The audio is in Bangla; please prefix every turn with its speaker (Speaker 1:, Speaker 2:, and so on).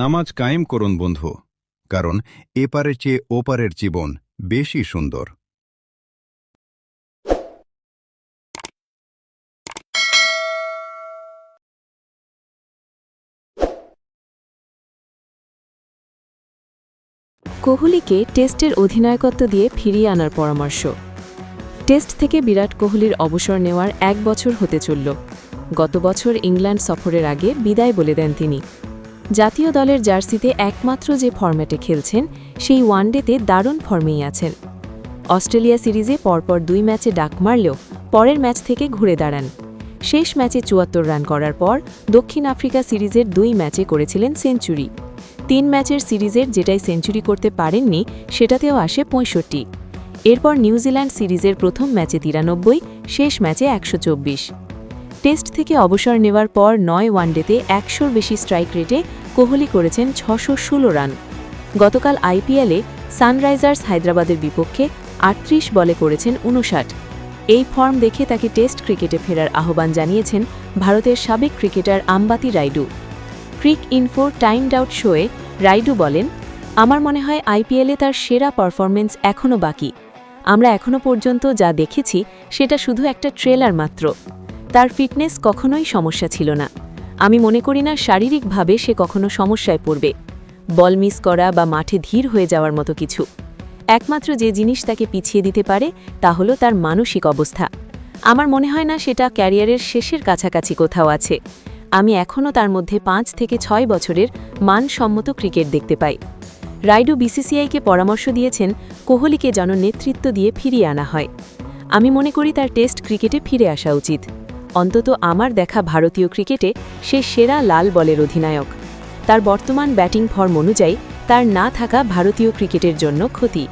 Speaker 1: নামাজ কায়েম করুন বন্ধু, কারণ এপারের চেয়ে ওপারের জীবন বেশি সুন্দর।
Speaker 2: কোহলিকে টেস্টের অধিনায়কত্ব দিয়ে ফিরিয়ে আনার পরামর্শ। টেস্ট থেকে বিরাট কোহলির অবসর নেওয়ার 1 বছর হতে চলল। গত বছর ইংল্যান্ড সফরের আগে বিদায় বলে দেন তিনি। জাতীয় দলের জার্সিতে একমাত্র যে ফরম্যাটে খেলছেন সেই ওয়ানডেতে দারুণ ফর্মেই আছেন। অস্ট্রেলিয়া সিরিজে পরপর 2 ম্যাচে ডাক মারলেও পরের ম্যাচ থেকে ঘুরে দাঁড়ান। শেষ ম্যাচে 74 রান করার পর দক্ষিণ আফ্রিকা সিরিজের 2 ম্যাচে করেছিলেন সেঞ্চুরি। 3 ম্যাচের সিরিজের যেটাই সেঞ্চুরি করতে পারেননি সেটাতেও আসে 65। এরপর নিউজিল্যান্ড সিরিজের প্রথম ম্যাচে 93, শেষ ম্যাচে 124। টেস্ট থেকে অবসর নেওয়ার পর 9 ওয়ানডেতে 100-র বেশি স্ট্রাইক রেটে কোহলি করেছেন 616 রান। গতকাল আইপিএলে সানরাইজার্স হায়দ্রাবাদের বিপক্ষে 38 বলে করেছেন 59। এই ফর্ম দেখে তাকে টেস্ট ক্রিকেটে ফেরার আহ্বান জানিয়েছেন ভারতের সাবেক cricketer Ambati Rayudu. Cricinfo timed out শোয়ে রাইডু বলেন, আমার মনে হয় আইপিএলে তার সেরা পারফরমেন্স এখনও বাকি। আমরা এখনও পর্যন্ত যা দেখেছি সেটা শুধু একটা ট্রেলার মাত্র। তার ফিটনেস কখনোই সমস্যা ছিল না। আমি মনে করি না শারীরিকভাবে সে কখনো সমস্যায় পড়বে, বল মিস করা বা মাঠে ধীর হয়ে যাওয়ার মতো কিছু। একমাত্র যে জিনিস তাকে পিছিয়ে দিতে পারে তা হলো তার মানসিক অবস্থা। আমার মনে হয় না সেটা ক্যারিয়ারের শেষের কাছাকাছি কোথাও আছে। আমি এখনও তার মধ্যে 5 থেকে 6 বছরের মানসম্মত ক্রিকেট দেখতে পাই। রাইডু বিসিসিআইকে পরামর্শ দিয়েছেন কোহলিকে যেন নেতৃত্ব দিয়ে ফিরিয়ে আনা হয়। আমি মনে করি তার টেস্ট ক্রিকেটে ফিরে আসা উচিত। অন্তত আমার দেখা ভারতীয় ক্রিকেটে সে সেরা লাল বলের অধিনায়ক। তার বর্তমান ব্যাটিং ফর্ম অনুযায়ী তার না থাকা ভারতীয় ক্রিকেটের জন্য ক্ষতি।